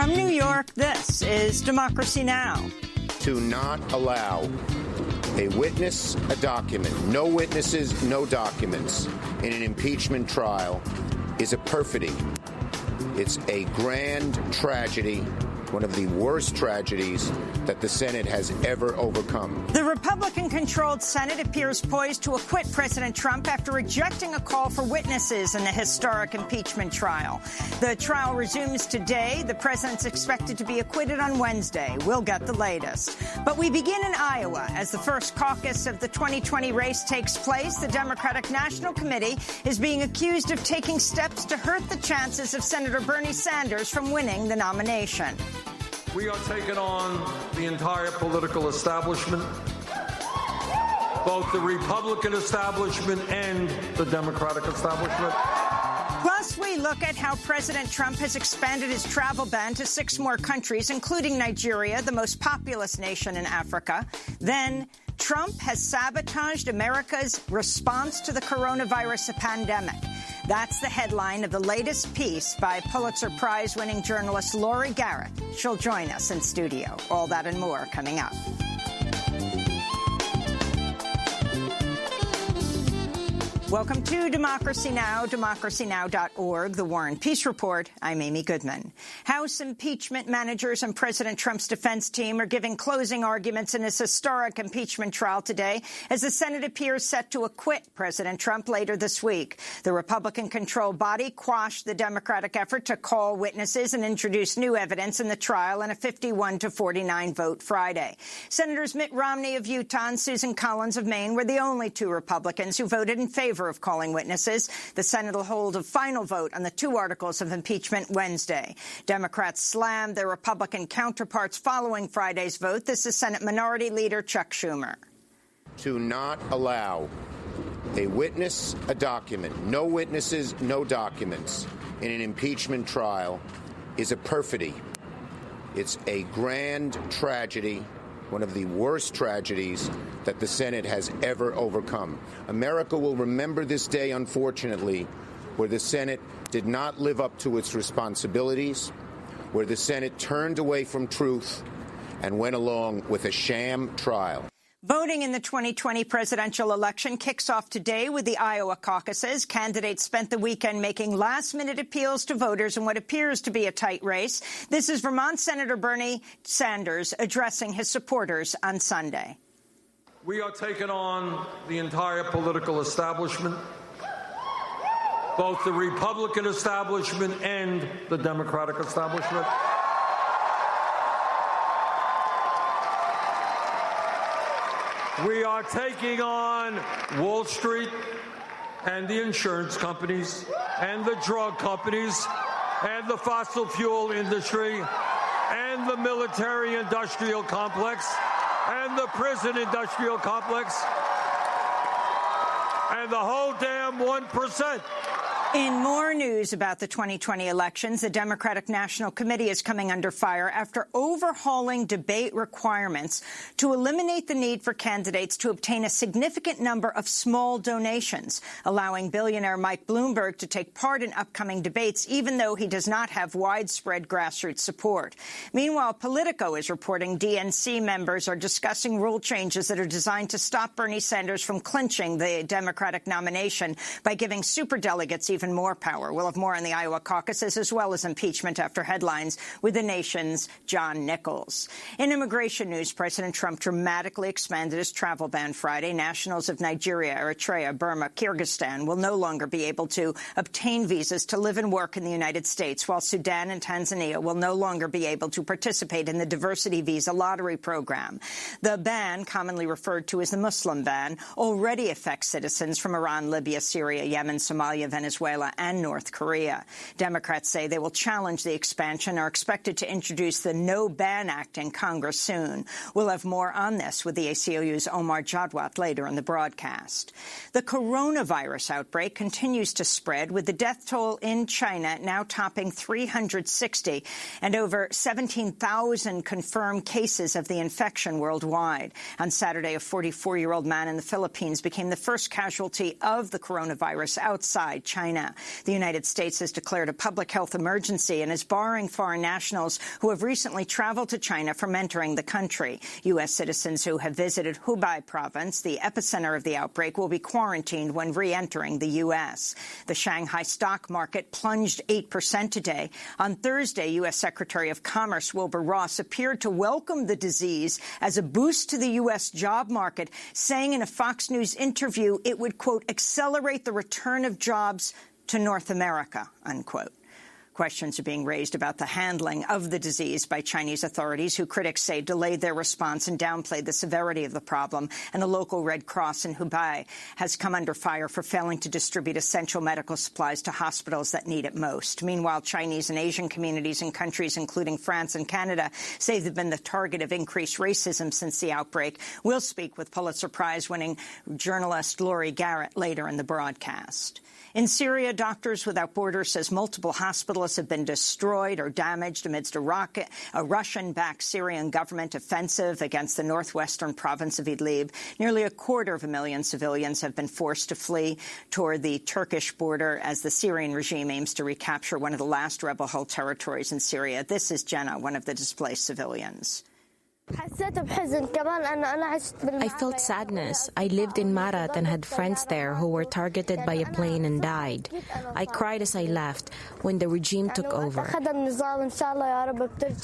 From New York, this is Democracy Now! To not allow a witness, a document, no witnesses, no documents in an impeachment trial is a perfidy. It's a grand tragedy, one of the worst tragedies that the Senate has ever overcome. The Republican-controlled Senate appears poised to acquit President Trump after rejecting a call for witnesses in the historic impeachment trial. The trial resumes today. The president's expected to be acquitted on Wednesday. We'll get the latest. But we begin in Iowa. As the first caucus of the 2020 race takes place, the Democratic National Committee is being accused of taking steps to hurt the chances of Senator Bernie Sanders from winning the nomination. We are taking on the entire political establishment, both the Republican establishment and the Democratic establishment. Plus, we look at how President Trump has expanded his travel ban to 6 more countries, including Nigeria, the most populous nation in Africa. Then, Trump has sabotaged America's response to the coronavirus pandemic. That's the headline of the latest piece by Pulitzer Prize-winning journalist Laurie Garrett. She'll join us in studio. All that and more coming up. Welcome to Democracy Now!, democracynow.org, The War and Peace Report. I'm Amy Goodman. House impeachment managers and President Trump's defense team are giving closing arguments in his historic impeachment trial today as the Senate appears set to acquit President Trump later this week. The Republican-controlled body quashed the Democratic effort to call witnesses and introduce new evidence in the trial in a 51-49 vote Friday. Senators Mitt Romney of Utah and Susan Collins of Maine were the only 2 Republicans who voted in favor of calling witnesses. The Senate will hold a final vote on the 2 articles of impeachment Wednesday. Democrats slammed their Republican counterparts following Friday's vote. This is Senate Minority Leader Chuck Schumer. To not allow a witness, a document, no witnesses, no documents in an impeachment trial is a perfidy. It's a grand tragedy, one of the worst tragedies that the Senate has ever overcome. America will remember this day, unfortunately, where the Senate did not live up to its responsibilities, where the Senate turned away from truth and went along with a sham trial. Voting in the 2020 presidential election kicks off today with the Iowa caucuses. Candidates spent the weekend making last-minute appeals to voters in what appears to be a tight race. This is Vermont Senator Bernie Sanders addressing his supporters on Sunday. We are taking on the entire political establishment, both the Republican establishment and the Democratic establishment. We are taking on Wall Street and the insurance companies and the drug companies and the fossil fuel industry and the military-industrial complex and the prison-industrial complex and the whole damn 1%. In more news about the 2020 elections, the Democratic National Committee is coming under fire after overhauling debate requirements to eliminate the need for candidates to obtain a significant number of small donations, allowing billionaire Mike Bloomberg to take part in upcoming debates, even though he does not have widespread grassroots support. Meanwhile, Politico is reporting DNC members are discussing rule changes that are designed to stop Bernie Sanders from clinching the Democratic nomination by giving superdelegates even more power. We'll have more on the Iowa caucuses as well as impeachment after headlines with the nation's John Nichols. In immigration news, President Trump dramatically expanded his travel ban Friday. Nationals of Nigeria, Eritrea, Burma, Kyrgyzstan will no longer be able to obtain visas to live and work in the United States, while Sudan and Tanzania will no longer be able to participate in the diversity visa lottery program. The ban, commonly referred to as the Muslim ban, already affects citizens from Iran, Libya, Syria, Yemen, Somalia, Venezuela, and North Korea. Democrats say they will challenge the expansion and are expected to introduce the No Ban Act in Congress soon. We'll have more on this with the ACLU's Omar Jadwat later in the broadcast. The coronavirus outbreak continues to spread, with the death toll in China now topping 360 and over 17,000 confirmed cases of the infection worldwide. On Saturday, a 44-year-old man in the Philippines became the first casualty of the coronavirus outside China. China. The United States has declared a public health emergency and is barring foreign nationals who have recently traveled to China from entering the country. U.S. citizens who have visited Hubei province, the epicenter of the outbreak, will be quarantined when re-entering the U.S. The Shanghai stock market plunged 8% today. On Thursday, U.S. Secretary of Commerce Wilbur Ross appeared to welcome the disease as a boost to the U.S. job market, saying in a Fox News interview it would, quote, accelerate the return of jobs to North America, unquote. Questions are being raised about the handling of the disease by Chinese authorities, who critics say delayed their response and downplayed the severity of the problem. And the local Red Cross in Hubei has come under fire for failing to distribute essential medical supplies to hospitals that need it most. Meanwhile, Chinese and Asian communities in countries including France and Canada say they've been the target of increased racism since the outbreak. We'll speak with Pulitzer Prize-winning journalist Laurie Garrett later in the broadcast. In Syria, Doctors Without Borders says multiple hospitals have been destroyed or damaged amidst a Russian-backed Syrian government offensive against the northwestern province of Idlib. Nearly 250,000 civilians have been forced to flee toward the Turkish border as the Syrian regime aims to recapture one of the last rebel-held territories in Syria. This is Jenna, one of the displaced civilians. I felt sadness. I lived in Marat and had friends there who were targeted by a plane and died. I cried as I left when the regime took over.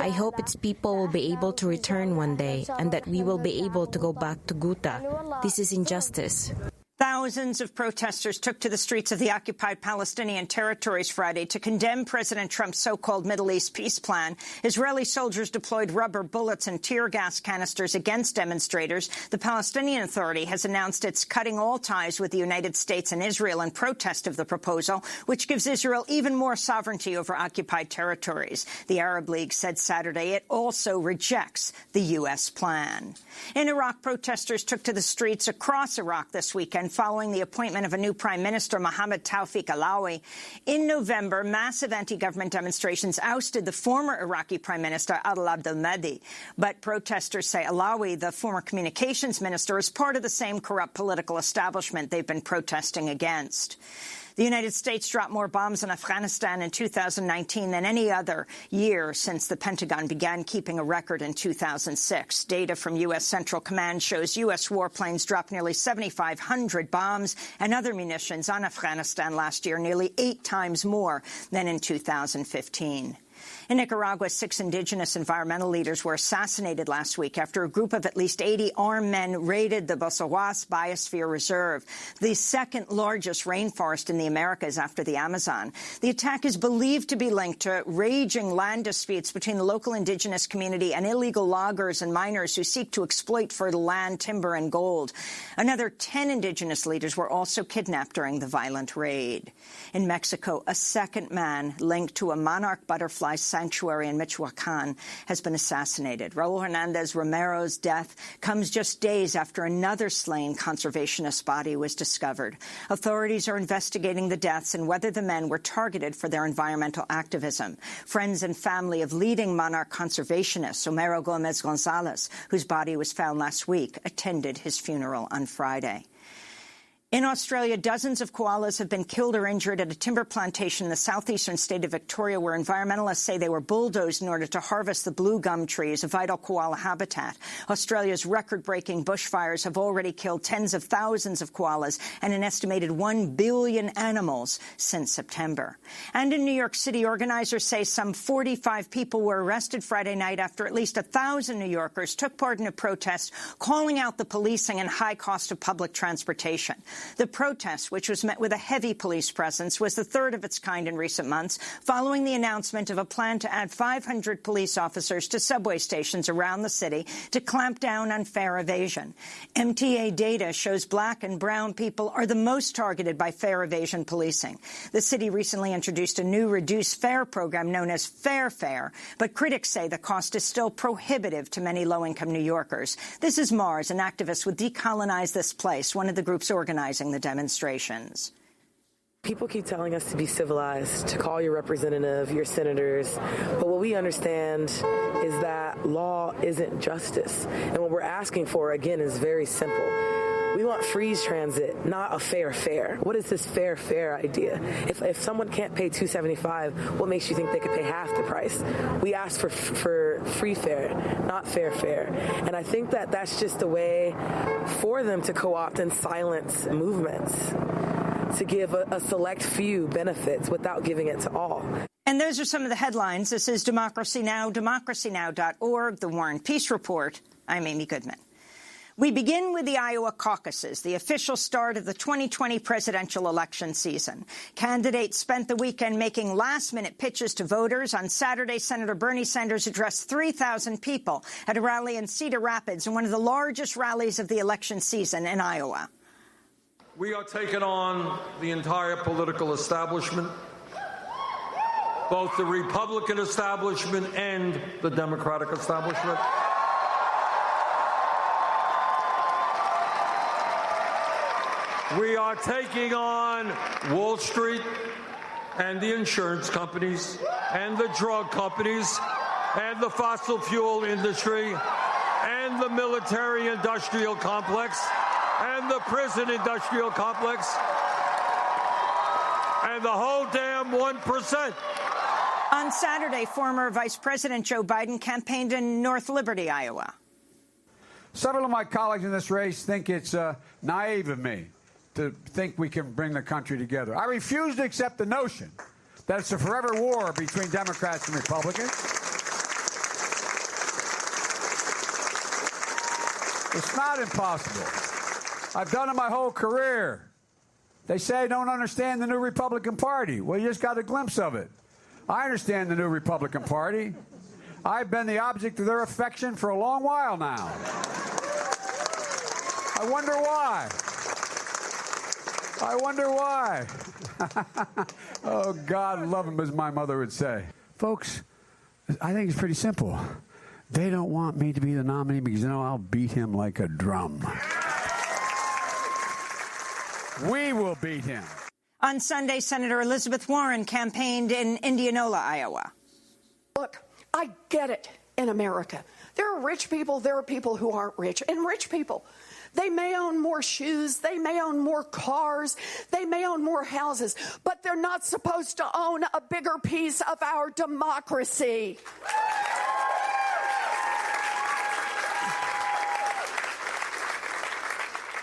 I hope its people will be able to return one day and that we will be able to go back to Ghouta. This is injustice. Thousands of protesters took to the streets of the occupied Palestinian territories Friday to condemn President Trump's so-called Middle East peace plan. Israeli soldiers deployed rubber bullets and tear gas canisters against demonstrators. The Palestinian Authority has announced it's cutting all ties with the United States and Israel in protest of the proposal, which gives Israel even more sovereignty over occupied territories. The Arab League said Saturday it also rejects the U.S. plan. In Iraq, protesters took to the streets across Iraq this weekend following the appointment of a new Prime Minister, Mohammed Tawfiq Alawi. In November, massive anti-government demonstrations ousted the former Iraqi Prime Minister, Adel Abdel-Mahdi. But protesters say Alawi, the former communications minister, is part of the same corrupt political establishment they've been protesting against. The United States dropped more bombs in Afghanistan in 2019 than any other year since the Pentagon began keeping a record in 2006. Data from U.S. Central Command shows U.S. warplanes dropped nearly 7,500 bombs and other munitions on Afghanistan last year, nearly 8 times more than in 2015. In Nicaragua, 6 indigenous environmental leaders were assassinated last week after a group of at least 80 armed men raided the Bosawas Biosphere Reserve, the second largest rainforest in the Americas after the Amazon. The attack is believed to be linked to raging land disputes between the local indigenous community and illegal loggers and miners who seek to exploit fertile land, timber, and gold. Another 10 indigenous leaders were also kidnapped during the violent raid. In Mexico, a second man linked to a monarch butterfly sanctuary in Michoacan has been assassinated. Raul Hernandez Romero's death comes just days after another slain conservationist body was discovered. Authorities are investigating the deaths and whether the men were targeted for their environmental activism. Friends and family of leading monarch conservationist Homero Gomez Gonzalez, whose body was found last week, attended his funeral on Friday. In Australia, dozens of koalas have been killed or injured at a timber plantation in the southeastern state of Victoria, where environmentalists say they were bulldozed in order to harvest the blue gum trees, a vital koala habitat. Australia's record-breaking bushfires have already killed tens of thousands of koalas and an estimated 1 billion animals since September. And in New York City, organizers say some 45 people were arrested Friday night after at least 1,000 New Yorkers took part in a protest calling out the policing and high cost of public transportation. The protest, which was met with a heavy police presence, was the third of its kind in recent months, following the announcement of a plan to add 500 police officers to subway stations around the city to clamp down on fare evasion. MTA data shows black and brown people are the most targeted by fare evasion policing. The city recently introduced a new reduced fare program known as Fair Fare, but critics say the cost is still prohibitive to many low-income New Yorkers. This is Mars, an activist with Decolonize This Place, one of the groups organizing the demonstrations. People keep telling us to be civilized, to call your representative, your senators. But what we understand is that law isn't justice. And what we're asking for, again, is very simple. We want freeze transit, not a fair fare. What is this fair fare idea? If someone can't pay $275, what makes you think they could pay half the price? We asked for free fare, not fair fare. And I think that that's just a way for them to co-opt and silence movements, to give a select few benefits without giving it to all. And those are some of the headlines. This is Democracy Now!, democracynow.org, The War and Peace Report. I'm Amy Goodman. We begin with the Iowa caucuses, the official start of the 2020 presidential election season. Candidates spent the weekend making last-minute pitches to voters. On Saturday, Senator Bernie Sanders addressed 3,000 people at a rally in Cedar Rapids, in one of the largest rallies of the election season in Iowa. We are taking on the entire political establishment, both the Republican establishment and the Democratic establishment. We are taking on Wall Street and the insurance companies and the drug companies and the fossil fuel industry and the military-industrial complex and the prison-industrial complex and the whole damn 1%. On Saturday, former Vice President Joe Biden campaigned in North Liberty, Iowa. Several of my colleagues in this race think it's naive of me to think we can bring the country together. I refuse to accept the notion that it's a forever war between Democrats and Republicans. It's not impossible. I've done it my whole career. They say I don't understand the new Republican Party. Well, you just got a glimpse of it. I understand the new Republican Party. I've been the object of their affection for a long while now. I wonder why. I wonder why. Oh, God love him, as my mother would say. Folks, I think it's pretty simple. They don't want me to be the nominee because, you know, I'll beat him like a drum. We will beat him. On Sunday, Senator Elizabeth Warren campaigned in Indianola, Iowa. Look, I get it in America. There are rich people, there are people who aren't rich. And rich people, they may own more shoes, they may own more cars, they may own more houses, but they're not supposed to own a bigger piece of our democracy.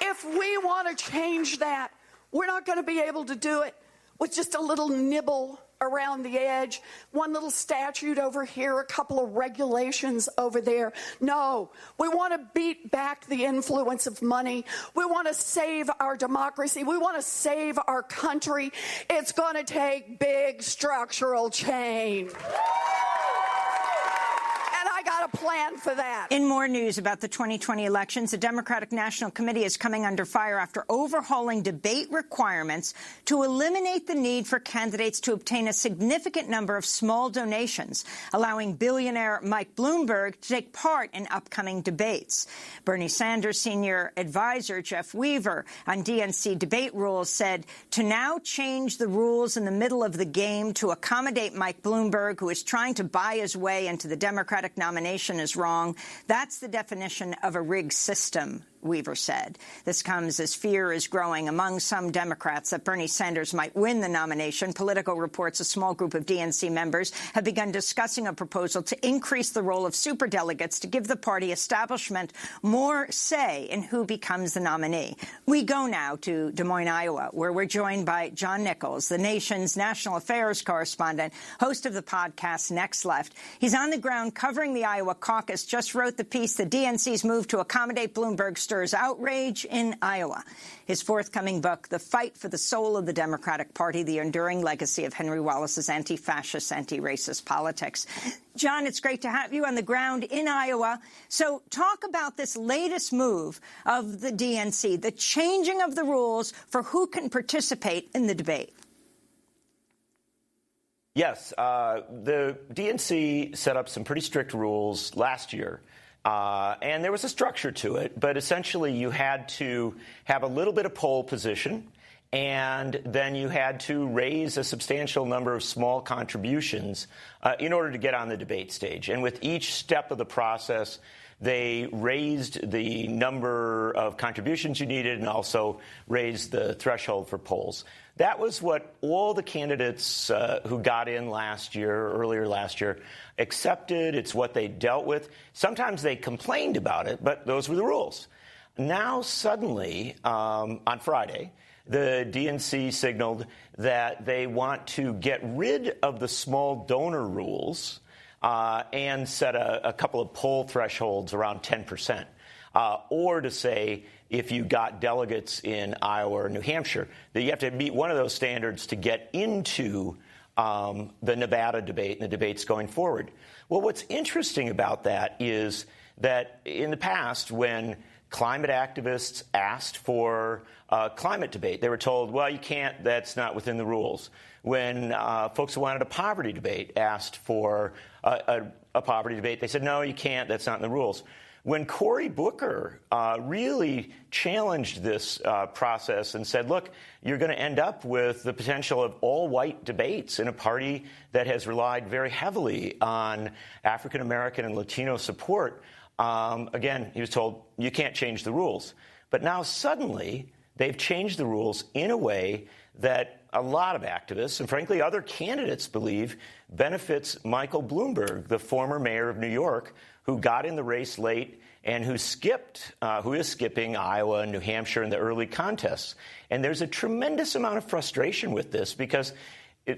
If we want to change that, we're not going to be able to do it with just a little nibble around the edge, one little statute over here, a couple of regulations over there. No, we want to beat back the influence of money. We want to save our democracy. We want to save our country. It's going to take big structural change. I got a plan for that. In more news about the 2020 elections, the Democratic National Committee is coming under fire after overhauling debate requirements to eliminate the need for candidates to obtain a significant number of small donations, allowing billionaire Mike Bloomberg to take part in upcoming debates. Bernie Sanders' senior advisor, Jeff Weaver, on DNC debate rules said to now change the rules in the middle of the game to accommodate Mike Bloomberg, who is trying to buy his way into the Democratic nomination, is wrong. That's the definition of a rigged system, Weaver said. This comes as fear is growing among some Democrats that Bernie Sanders might win the nomination. Politico reports a small group of DNC members have begun discussing a proposal to increase the role of superdelegates to give the party establishment more say in who becomes the nominee. We go now to Des Moines, Iowa, where we're joined by John Nichols, the nation's national affairs correspondent, host of the podcast Next Left. He's on the ground covering the Iowa caucus, just wrote the piece, The DNC's Move to Accommodate Bloomberg Stirs Outrage in Iowa. His forthcoming book, The Fight for the Soul of the Democratic Party, The Enduring Legacy of Henry Wallace's Anti-Fascist, Anti-Racist Politics. John, it's great to have you on the ground in Iowa. So talk about this latest move of the DNC, the changing of the rules for who can participate in the debate. Yes, the DNC set up some pretty strict rules last year. And there was a structure to it, but essentially you had to have a little bit of pole position, and then you had to raise a substantial number of small contributions in order to get on the debate stage. And with each step of the process, they raised the number of contributions you needed and also raised the threshold for polls. That was what all the candidates who got in earlier last year, accepted. It's what they dealt with. Sometimes they complained about it, but those were the rules. Now, suddenly, on Friday, the DNC signaled that they want to get rid of the small donor rules and set a couple of poll thresholds around 10%, or to say if you got delegates in Iowa or New Hampshire, that you have to meet one of those standards to get into the Nevada debate and the debates going forward. Well, what's interesting about that is that in the past, when climate activists asked for a climate debate, they were told, well, you can't, that's not within the rules. When folks who wanted a poverty debate asked for a poverty debate, they said, no, you can't, that's not in the rules. When Cory Booker really challenged this process and said, look, you're going to end up with the potential of all-white debates in a party that has relied very heavily on African-American and Latino support, again, he was told, you can't change the rules. But now suddenly they've changed the rules in a way that a lot of activists, and frankly other candidates, believe benefits Michael Bloomberg, the former mayor of New York, who got in the race late and who is skipping Iowa and New Hampshire in the early contests. And there's a tremendous amount of frustration with this because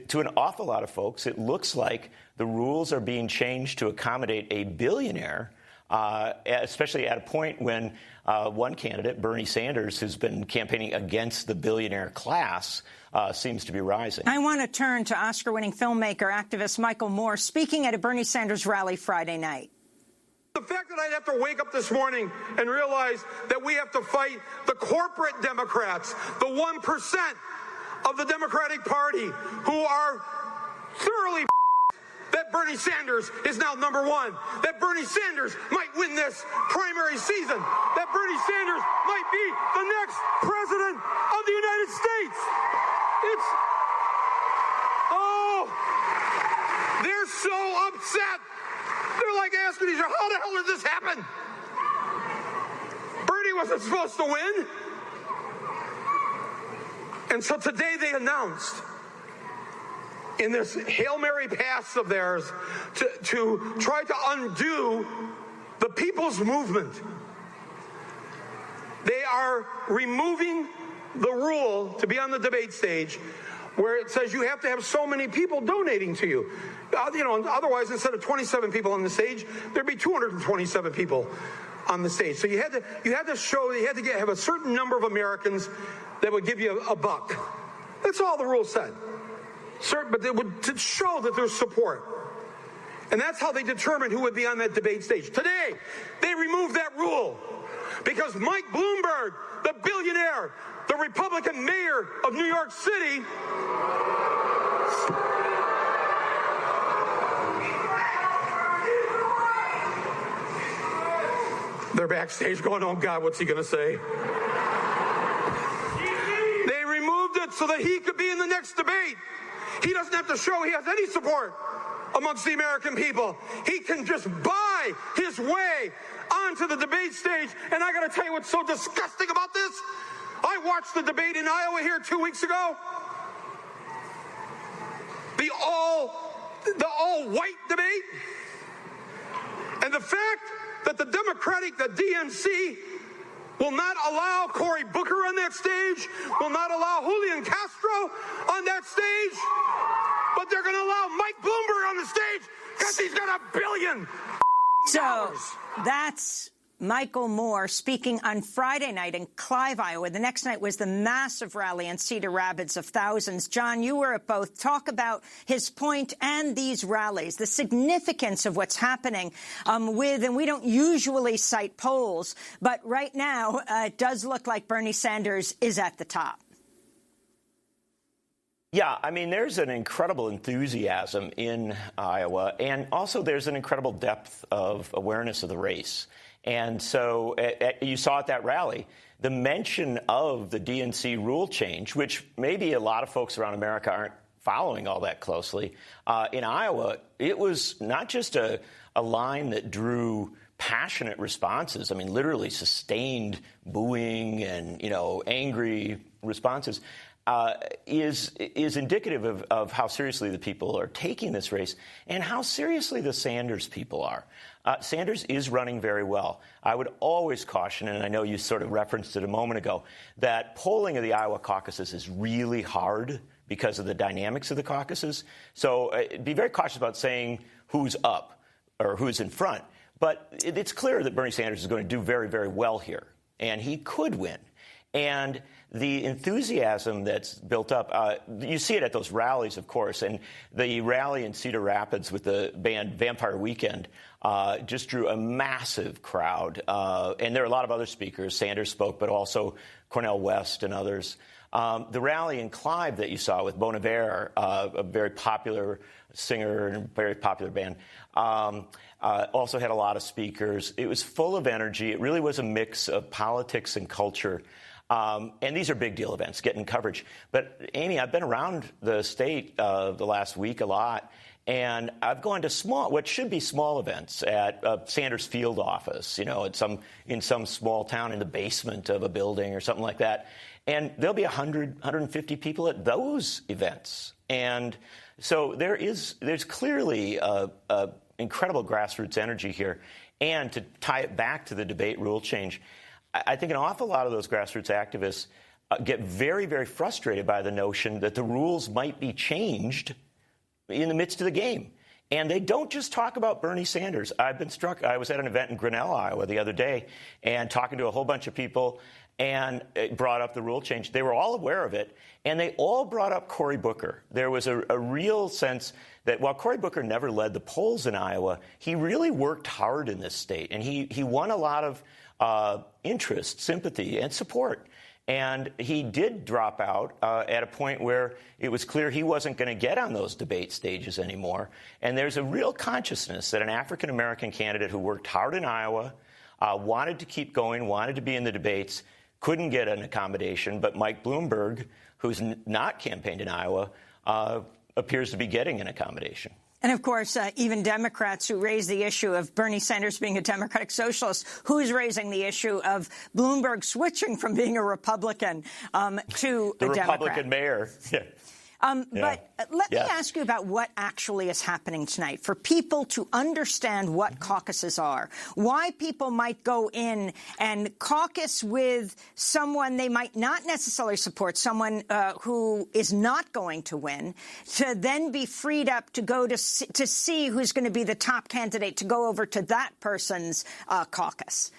to an awful lot of folks, it looks like the rules are being changed to accommodate a billionaire, especially at a point when one candidate, Bernie Sanders, who's been campaigning against the billionaire class, seems to be rising. I want to turn to Oscar-winning filmmaker, activist Michael Moore, speaking at a Bernie Sanders rally Friday night. The fact that I'd have to wake up this morning and realize that we have to fight the corporate Democrats, the 1% of the Democratic Party who are thoroughly that Bernie Sanders is now number one, that Bernie Sanders might win this primary season, that Bernie Sanders might be the next president of the United States. They're so upset. They're like asking each other, how the hell did this happen? Bernie wasn't supposed to win. And so today they announced in this Hail Mary pass of theirs to try to undo the people's movement. They are removing the rule to be on the debate stage where it says you have to have so many people donating to you. Otherwise, instead of 27 people on the stage, there'd be 227 people on the stage. So you had to have a certain number of Americans that would give you a buck. That's all the rules said. But they would to show that there's support. And that's how they determined who would be on that debate stage. Today, they removed that rule because Mike Bloomberg, the billionaire, the Republican mayor of New York City, they're backstage going, oh God, what's he going to say? They removed it so that he could be in the next debate. He doesn't have to show he has any support amongst the American people. He can just buy his way onto the debate stage. And I got to tell you what's so disgusting about this. I watched the debate in Iowa here 2 weeks ago. The all-white debate. And the fact that the DNC will not allow Cory Booker on that stage, will not allow Julian Castro on that stage, but they're going to allow Mike Bloomberg on the stage because he's got $1 billion. So that's Michael Moore speaking on Friday night in Clive, Iowa. The next night was the massive rally in Cedar Rapids of thousands. John, you were at both. Talk about his point and these rallies, the significance of what's happening and we don't usually cite polls, but right now it does look like Bernie Sanders is at the top. Yeah, I mean, there's an incredible enthusiasm in Iowa, and also there's an incredible depth of awareness of the race. And so you saw at that rally the mention of the DNC rule change, which maybe a lot of folks around America aren't following all that closely. In Iowa, it was not just a line that drew passionate responses, I mean, literally sustained booing and, angry responses, is indicative of how seriously the people are taking this race and how seriously the Sanders people are. Sanders is running very well. I would always caution, and I know you sort of referenced it a moment ago, that polling of the Iowa caucuses is really hard because of the dynamics of the caucuses. So be very cautious about saying who's up or who's in front. But it's clear that Bernie Sanders is going to do very, very well here, and he could win. And the enthusiasm that's built up, you see it at those rallies, of course, and the rally in Cedar Rapids with the band Vampire Weekend just drew a massive crowd. And there are a lot of other speakers. Sanders spoke, but also Cornel West and others. The rally in Clive that you saw with Bon Iver, a very popular singer and very popular band, also had a lot of speakers. It was full of energy. It really was a mix of politics and culture. And these are big deal events, getting coverage. But, Amy, I've been around the state the last week a lot, and I've gone to what should be small events at Sanders Field office, in some small town in the basement of a building or something like that. And there'll be 100, 150 people at those events. And so there's clearly a incredible grassroots energy here. And to tie it back to the debate rule change, I think an awful lot of those grassroots activists get very, very frustrated by the notion that the rules might be changed in the midst of the game. And they don't just talk about Bernie Sanders. I've been struck. I was at an event in Grinnell, Iowa the other day and talking to a whole bunch of people, and it brought up the rule change. They were all aware of it, and they all brought up Cory Booker. There was a real sense that while Cory Booker never led the polls in Iowa, he really worked hard in this state, and he won a lot of interest, sympathy, and support. And he did drop out at a point where it was clear he wasn't going to get on those debate stages anymore. And there's a real consciousness that an African-American candidate who worked hard in Iowa, wanted to keep going, wanted to be in the debates, couldn't get an accommodation. But Mike Bloomberg, who's not campaigned in Iowa, appears to be getting an accommodation. And, of course, even Democrats who raise the issue of Bernie Sanders being a Democratic socialist, who's raising the issue of Bloomberg switching from being a Republican to the a Democrat. Republican mayor. Yeah. But let me ask you about what actually is happening tonight for people to understand what caucuses are, why people might go in and caucus with someone they might not necessarily support, someone who is not going to win, to then be freed up to go to see who's going to be the top candidate to go over to that person's caucus.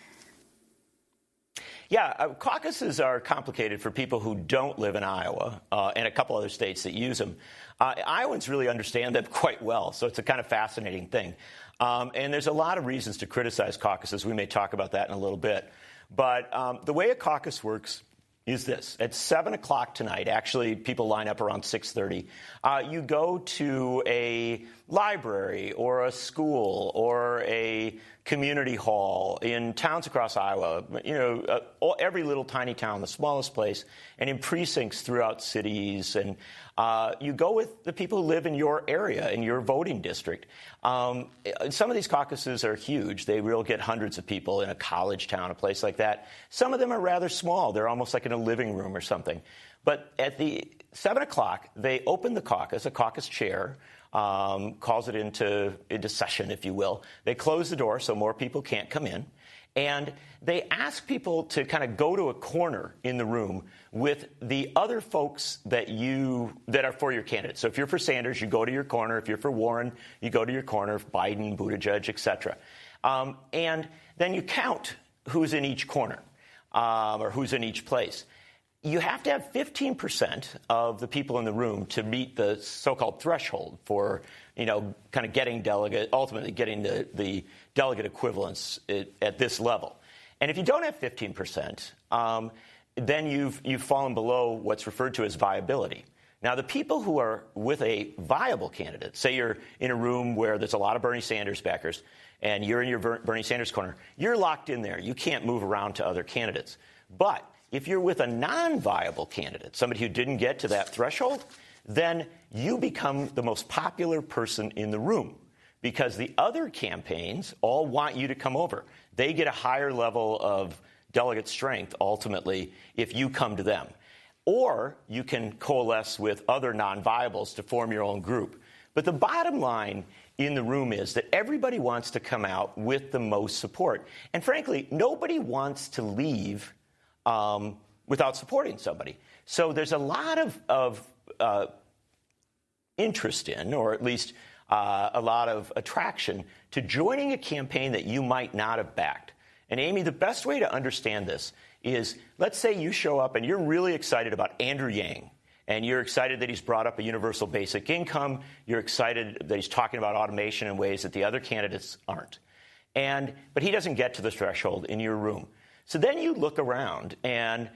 Yeah, caucuses are complicated for people who don't live in Iowa and a couple other states that use them. Iowans really understand them quite well, so it's a kind of fascinating thing. And there's a lot of reasons to criticize caucuses. We may talk about that in a little bit. But the way a caucus works is this. At 7 o'clock tonight, actually people line up around 6:30, you go to a library or a school or a community hall in towns across Iowa, every little tiny town, the smallest place, and in precincts throughout cities. And you go with the people who live in your area, in your voting district. Some of these caucuses are huge. They will get hundreds of people in a college town, a place like that. Some of them are rather small. They're almost like in a living room or something. But at the 7 o'clock, they open the caucus, a caucus chair, calls it into session, if you will. They close the door so more people can't come in. And they ask people to kind of go to a corner in the room with the other folks that are for your candidate. So if you're for Sanders, you go to your corner. If you're for Warren, you go to your corner, Biden, Buttigieg, et cetera. And then you count who's in each corner or who's in each place. You have to have 15% of the people in the room to meet the so-called threshold for, kind of ultimately getting the delegate equivalence at this level. And if you don't have 15%, then you've fallen below what's referred to as viability. Now, the people who are with a viable candidate, say you're in a room where there's a lot of Bernie Sanders backers, and you're in your Bernie Sanders corner, you're locked in there. You can't move around to other candidates. But if you're with a non-viable candidate, somebody who didn't get to that threshold, then you become the most popular person in the room because the other campaigns all want you to come over. They get a higher level of delegate strength, ultimately, if you come to them. Or you can coalesce with other non-viables to form your own group. But the bottom line in the room is that everybody wants to come out with the most support. And frankly, nobody wants to leave without supporting somebody. So there's a lot of interest in, or at least a lot of attraction to joining a campaign that you might not have backed. And Amy, the best way to understand this is, let's say you show up and you're really excited about Andrew Yang, and you're excited that he's brought up a universal basic income. You're excited that he's talking about automation in ways that the other candidates aren't. But he doesn't get to the threshold in your room. So then you look around, and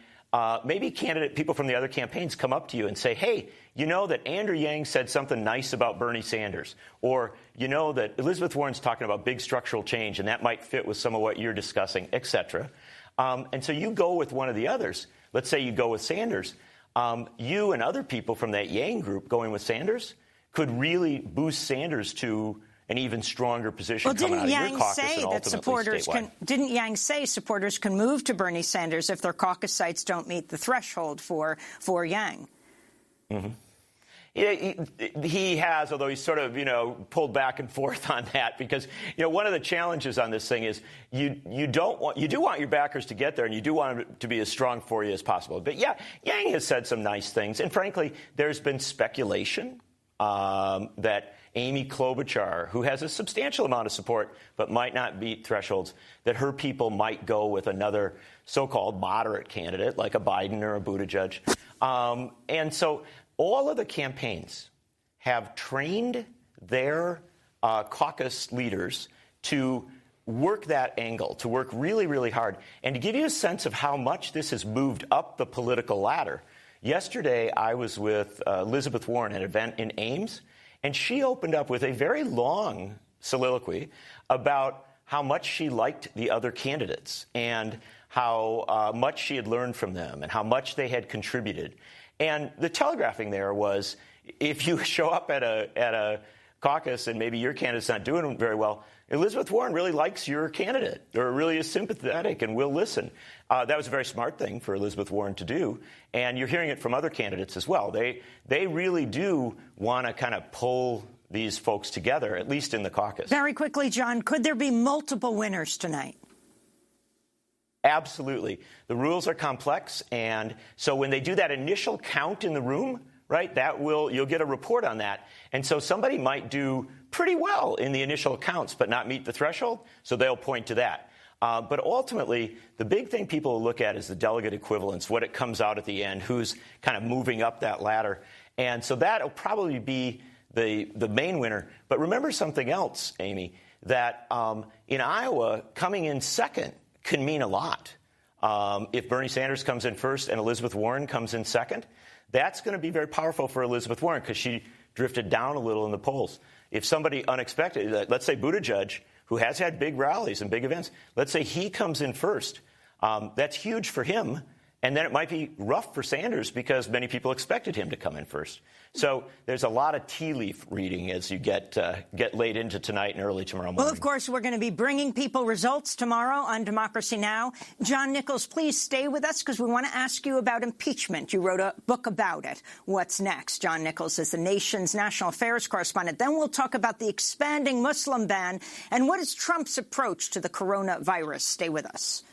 maybe people from the other campaigns come up to you and say, hey, you know that Andrew Yang said something nice about Bernie Sanders, or you know that Elizabeth Warren's talking about big structural change, and that might fit with some of what you're discussing, et cetera. And so you go with one of the others. Let's say you go with Sanders. You and other people from that Yang group going with Sanders could really boost Sanders to an even stronger position coming out of your caucus and ultimately statewide. Didn't Yang say supporters can move to Bernie Sanders if their caucus sites don't meet the threshold for Yang? Mm-hmm. He has, although he's sort of, pulled back and forth on that, because, one of the challenges on this thing is you do want your backers to get there, and you do want them to be as strong for you as possible. But yeah, Yang has said some nice things, and frankly, there's been speculation that Amy Klobuchar, who has a substantial amount of support but might not meet thresholds, that her people might go with another so-called moderate candidate like a Biden or a Buttigieg. And so all of the campaigns have trained their caucus leaders to work that angle, to work really, really hard. And to give you a sense of how much this has moved up the political ladder, yesterday I was with Elizabeth Warren at an event in Ames, and she opened up with a very long soliloquy about how much she liked the other candidates and how much she had learned from them and how much they had contributed. And the telegraphing there was, if you show up at a caucus and maybe your candidate's not doing very well, Elizabeth Warren really likes your candidate, or really is sympathetic and will listen. That was a very smart thing for Elizabeth Warren to do, and you're hearing it from other candidates as well. They really do want to kind of pull these folks together, at least in the caucus. Very quickly, John, could there be multiple winners tonight? Absolutely. The rules are complex, and so when they do that initial count in the room, right, you'll get a report on that. And so somebody might do pretty well in the initial counts but not meet the threshold, so they'll point to that. But ultimately, the big thing people will look at is the delegate equivalence, what it comes out at the end, who's kind of moving up that ladder. And so that'll probably be the main winner. But remember something else, Amy, that in Iowa, coming in second can mean a lot. If Bernie Sanders comes in first and Elizabeth Warren comes in second, that's going to be very powerful for Elizabeth Warren because she drifted down a little in the polls. If somebody unexpected, let's say Buttigieg, who has had big rallies and big events, let's say he comes in first, that's huge for him. And then it might be rough for Sanders because many people expected him to come in first. So there's a lot of tea leaf reading as you get late into tonight and early tomorrow morning. Well, of course, we're going to be bringing people results tomorrow on Democracy Now! John Nichols, please stay with us because we want to ask you about impeachment. You wrote a book about it. What's next? John Nichols is the nation's national affairs correspondent. Then we'll talk about the expanding Muslim ban and what is Trump's approach to the coronavirus. Stay with us.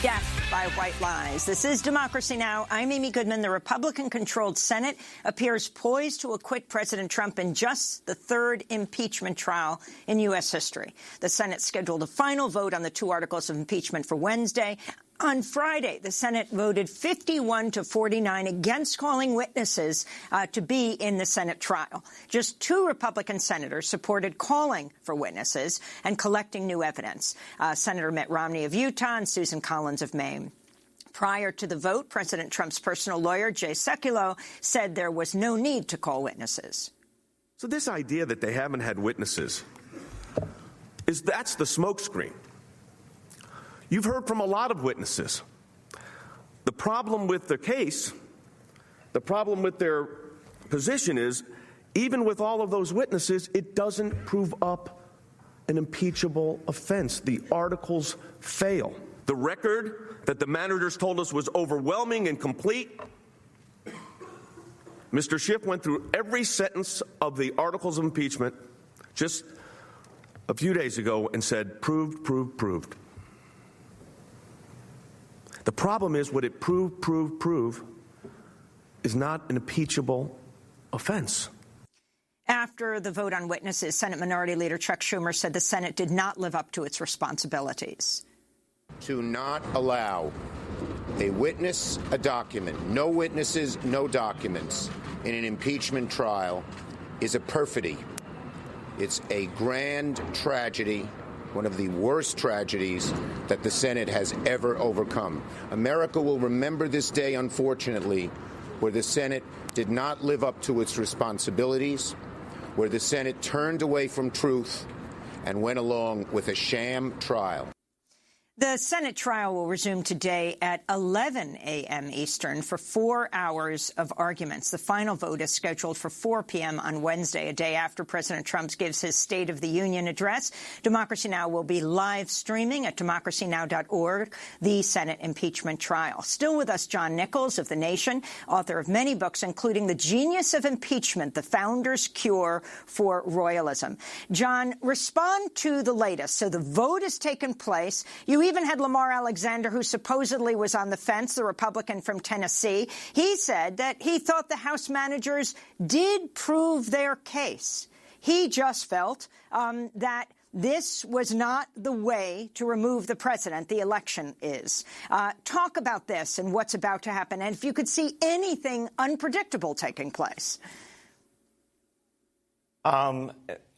Death by white lies. This is Democracy Now! I'm Amy Goodman. The Republican-controlled Senate appears poised to acquit President Trump in just the third impeachment trial in U.S. history. The Senate scheduled a final vote on the two articles of impeachment for Wednesday. On Friday, the Senate voted 51-49 against calling witnesses to be in the Senate trial. Just two Republican senators supported calling for witnesses and collecting new evidence, Senator Mitt Romney of Utah and Susan Collins of Maine. Prior to the vote, President Trump's personal lawyer, Jay Sekulow, said there was no need to call witnesses. So this idea that they haven't had witnesses, that's the smokescreen. You've heard from a lot of witnesses. The problem with the case, the problem with their position is, even with all of those witnesses, it doesn't prove up an impeachable offense. The articles fail. The record that the managers told us was overwhelming and complete. Mr. Schiff went through every sentence of the articles of impeachment just a few days ago and said, proved, proved, proved. The problem is what it prove is not an impeachable offense. After the vote on witnesses, Senate Minority Leader Chuck Schumer said the Senate did not live up to its responsibilities. To not allow a witness, a document, no witnesses, no documents in an impeachment trial is a perfidy. It's a grand tragedy. One of the worst tragedies that the Senate has ever overcome. America will remember this day, unfortunately, where the Senate did not live up to its responsibilities, where the Senate turned away from truth and went along with a sham trial. The Senate trial will resume today at 11 a.m. Eastern for 4 hours of arguments. The final vote is scheduled for 4 p.m. on Wednesday, a day after President Trump gives his State of the Union address. Democracy Now! Will be live streaming at democracynow.org, the Senate impeachment trial. Still with us, John Nichols of The Nation, author of many books, including The Genius of Impeachment, The Founder's Cure for Royalism. John, respond to the latest. So the vote has taken place. You even had Lamar Alexander, who supposedly was on the fence, the Republican from Tennessee. He said that he thought the House managers did prove their case. He just felt that this was not the way to remove the president. The election is. Talk about this and what's about to happen, and if you could see anything unpredictable taking place. I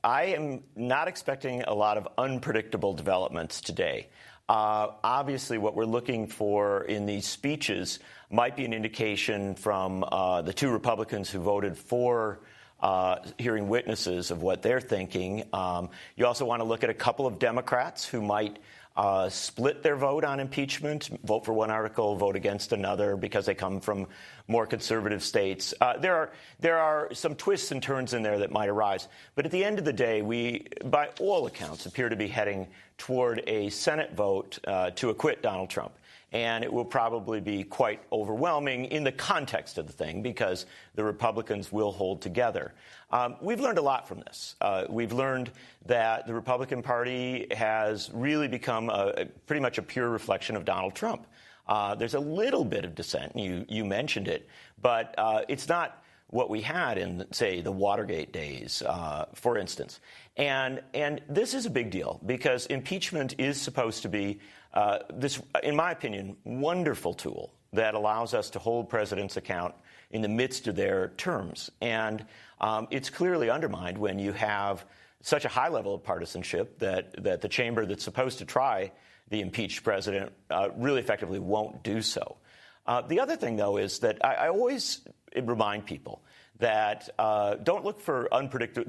am not expecting a lot of unpredictable developments today. Obviously, what we're looking for in these speeches might be an indication from the two Republicans who voted for hearing witnesses of what they're thinking. You also want to look at a couple of Democrats who might split their vote on impeachment, vote for one article, vote against another because they come from more conservative states. There are some twists and turns in there that might arise. But at the end of the day, we, by all accounts, appear to be heading toward a Senate vote to acquit Donald Trump. And it will probably be quite overwhelming in the context of the thing because the Republicans will hold together. We've learned a lot from this. We've learned that the Republican Party has really become pretty much a pure reflection of Donald Trump. There's a little bit of dissent, you mentioned it, but it's not what we had in, say, the Watergate days, for instance. And this is a big deal because impeachment is supposed to be this, in my opinion, wonderful tool that allows us to hold presidents account in the midst of their terms. And it's clearly undermined when you have such a high level of partisanship that the chamber that's supposed to try the impeached president really effectively won't do so. The other thing, though, is that I always remind people that don't look for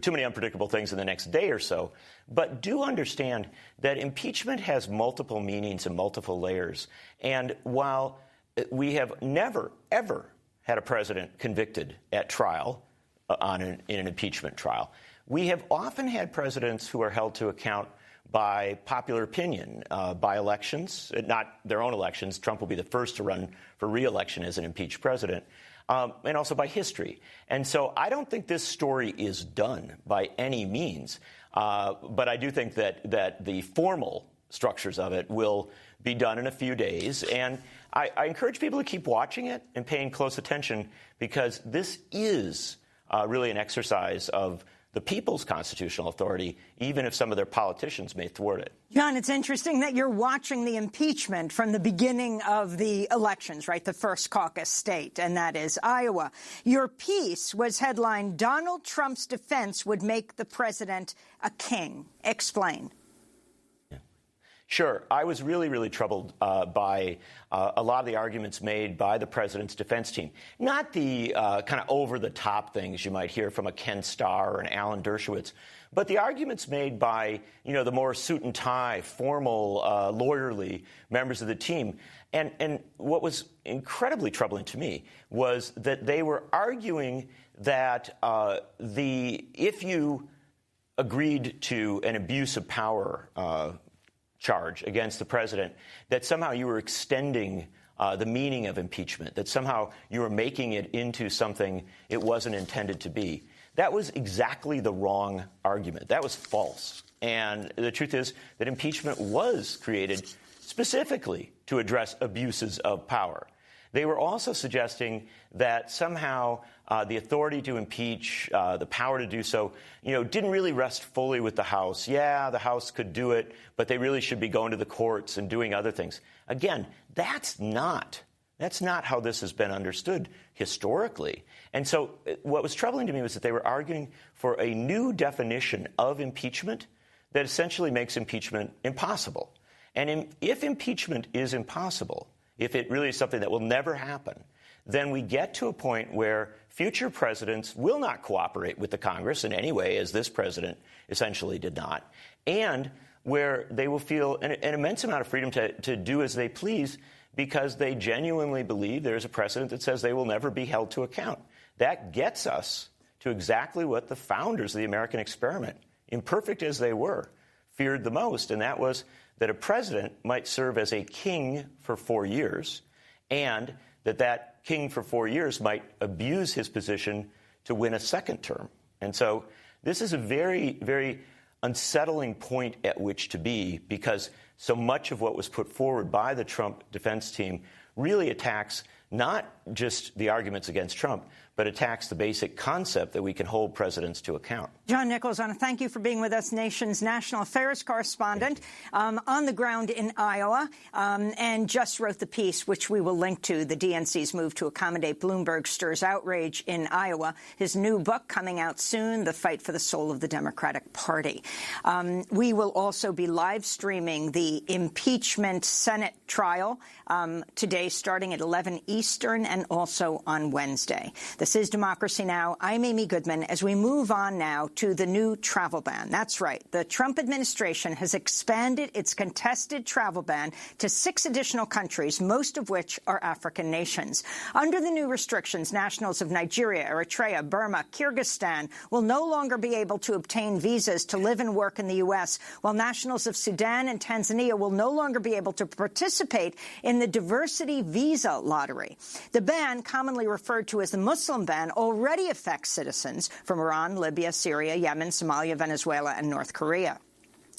too many unpredictable things in the next day or so, but do understand that impeachment has multiple meanings and multiple layers. And while we have never, ever had a president convicted at trial in an impeachment trial, we have often had presidents who are held to account by popular opinion, by elections, not their own elections. Trump will be the first to run for re-election as an impeached president. And also by history. And so I don't think this story is done by any means. But I do think that the formal structures of it will be done in a few days. And I encourage people to keep watching it and paying close attention, because this is really an exercise of the people's constitutional authority, even if some of their politicians may thwart it. John, it's interesting that you're watching the impeachment from the beginning of the elections, right? The first caucus state, and that is Iowa. Your piece was headlined, "Donald Trump's defense would make the president a king." Explain. Sure. I was really, really troubled by a lot of the arguments made by the president's defense team. Not the kind of over-the-top things you might hear from a Ken Starr or an Alan Dershowitz, but the arguments made by, the more suit-and-tie, formal, lawyerly members of the team. And what was incredibly troubling to me was that they were arguing that if you agreed to an abuse of power charge against the president, that somehow you were extending the meaning of impeachment, that somehow you were making it into something it wasn't intended to be. That was exactly the wrong argument. That was false. And the truth is that impeachment was created specifically to address abuses of power. They were also suggesting that somehow the authority to impeach, the power to do so, didn't really rest fully with the House. Yeah, the House could do it, but they really should be going to the courts and doing other things. Again, that's not how this has been understood historically. And so what was troubling to me was that they were arguing for a new definition of impeachment that essentially makes impeachment impossible. And if impeachment is impossible, if it really is something that will never happen, then we get to a point where future presidents will not cooperate with the Congress in any way, as this president essentially did not, and where they will feel an immense amount of freedom to do as they please because they genuinely believe there is a precedent that says they will never be held to account. That gets us to exactly what the founders of the American experiment, imperfect as they were, feared the most, and that was that a president might serve as a king for 4 years, and that king for 4 years might abuse his position to win a second term. And so this is a very, very unsettling point at which to be, because so much of what was put forward by the Trump defense team really attacks not just the arguments against Trump, but attacks the basic concept that we can hold presidents to account. John Nichols, I want to thank you for being with us, Nation's national affairs correspondent on the ground in Iowa, and just wrote the piece, which we will link to, the DNC's move to accommodate Bloomberg stirs outrage in Iowa. His new book coming out soon, The Fight for the Soul of the Democratic Party. We will also be live streaming the impeachment Senate trial today, starting at 11 Eastern, and also on Wednesday. This is Democracy Now! I'm Amy Goodman. As we move on now to the new travel ban. That's right. The Trump administration has expanded its contested travel ban to 6 additional countries, most of which are African nations. Under the new restrictions, nationals of Nigeria, Eritrea, Burma, Kyrgyzstan will no longer be able to obtain visas to live and work in the U.S., while nationals of Sudan and Tanzania will no longer be able to participate in the diversity visa lottery. The ban, commonly referred to as the Muslim ban, already affects citizens from Iran, Libya, Syria, Yemen, Somalia, Venezuela, and North Korea.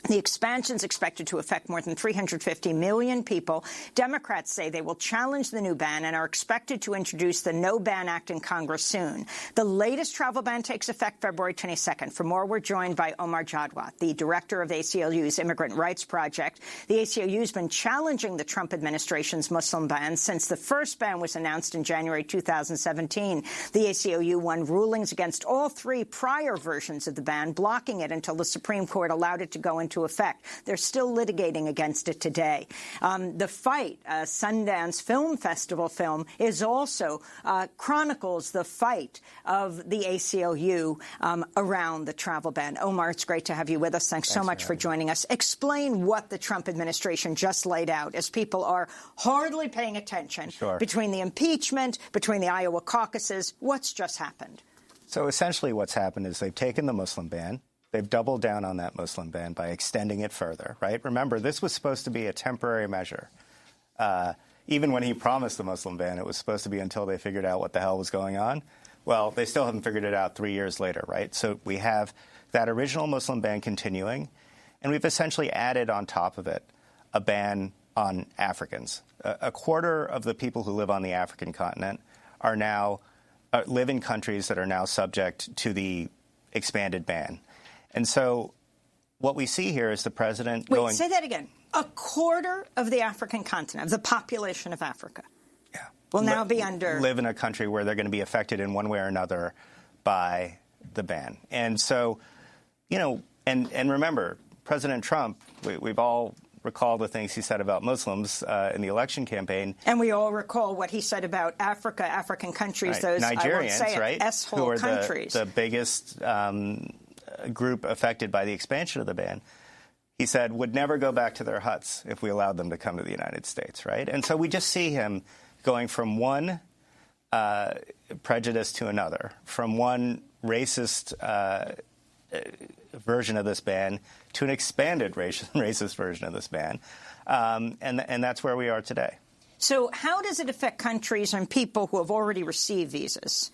The expansion is expected to affect more than 350 million people. Democrats say they will challenge the new ban and are expected to introduce the No Ban Act in Congress soon. The latest travel ban takes effect February 22nd. For more, we're joined by Omar Jadwat, the director of ACLU's Immigrant Rights Project. The ACLU has been challenging the Trump administration's Muslim ban since the first ban was announced in January 2017. The ACLU won rulings against all 3 prior versions of the ban, blocking it until the Supreme Court allowed it to go into effect. They're still litigating against it today. The Fight, a Sundance Film Festival film, is also chronicles the fight of the ACLU around the travel ban. Omar, it's great to have you with us. Thanks so much for joining us. Explain what the Trump administration just laid out, as people are hardly paying attention between the impeachment, between the Iowa caucuses. What's just happened? So essentially what's happened is they've taken the Muslim ban. They've doubled down on that Muslim ban by extending it further, right? Remember, this was supposed to be a temporary measure. Even when he promised the Muslim ban, it was supposed to be until they figured out what the hell was going on. Well, they still haven't figured it out 3 years later, right? So we have that original Muslim ban continuing, and we've essentially added on top of it a ban on Africans. A quarter of the people who live on the African continent are now live in countries that are now subject to the expanded ban. And so what we see here is the president going... Wait, say that again. A quarter of the African continent, of the population of Africa, will now be under... live in a country where they're going to be affected in one way or another by the ban. And so, you know, and remember, President Trump, we've all recalled the things he said about Muslims in the election campaign. And we all recall what he said about Africa, African countries, right. those, Nigerians, I won't say right? it, S-hole who are countries. The biggest group affected by the expansion of the ban. He said would never go back to their huts if we allowed them to come to the United States, right? And so we just see him going from one prejudice to another, from one racist version of this ban to an expanded racist version of this ban. And that's where we are today. So how does it affect countries and people who have already received visas?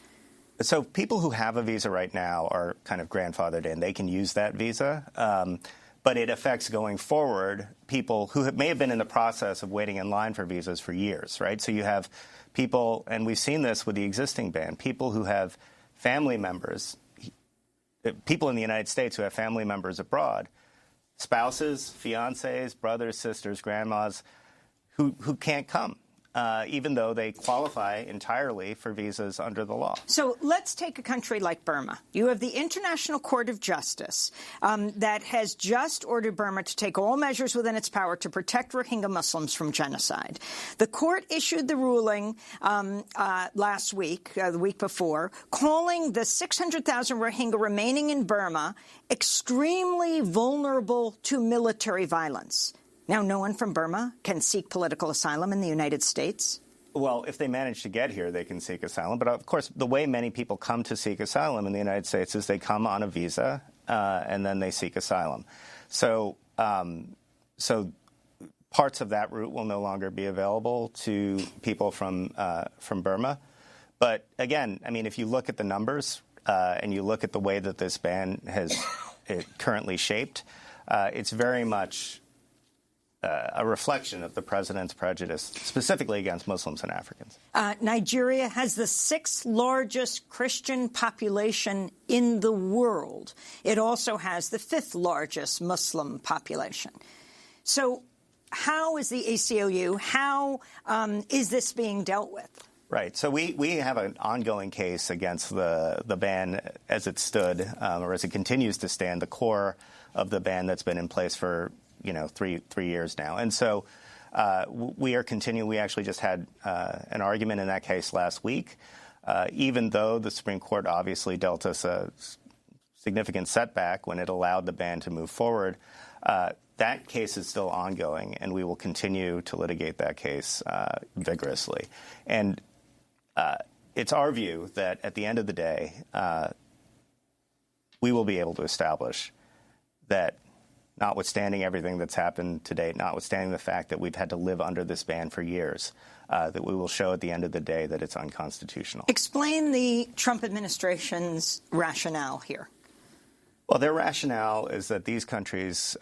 So people who have a visa right now are kind of grandfathered in. They can use that visa. But it affects going forward people who may have been in the process of waiting in line for visas for years, right? So you have people, and we've seen this with the existing ban, people who have family members, people in the United States who have family members abroad, spouses, fiancés, brothers, sisters, grandmas, who can't come, even though they qualify entirely for visas under the law. So let's take a country like Burma. You have the International Court of Justice that has just ordered Burma to take all measures within its power to protect Rohingya Muslims from genocide. The court issued the ruling last week, the week before, calling the 600,000 Rohingya remaining in Burma extremely vulnerable to military violence. Now, no one from Burma can seek political asylum in the United States? Well, if they manage to get here, they can seek asylum. But, of course, the way many people come to seek asylum in the United States is they come on a visa and then they seek asylum. So parts of that route will no longer be available to people from Burma. But, again, I mean, if you look at the numbers and you look at the way that this ban has currently shaped, it's very much a reflection of the president's prejudice, specifically against Muslims and Africans. Nigeria has the 6th largest Christian population in the world. It also has the 5th largest Muslim population. So how is the ACLU, how is this being dealt with? Right. So we have an ongoing case against the ban as it stood, or as it continues to stand, the core of the ban that's been in place for 3 years now. And so we are continuing. We actually just had an argument in that case last week. Even though the Supreme Court obviously dealt us a significant setback when it allowed the ban to move forward, that case is still ongoing, and we will continue to litigate that case vigorously. And it's our view that at the end of the day, we will be able to establish that, notwithstanding everything that's happened to date, notwithstanding the fact that we've had to live under this ban for years, that we will show at the end of the day that it's unconstitutional. Explain the Trump administration's rationale here. Well, their rationale is that these countries,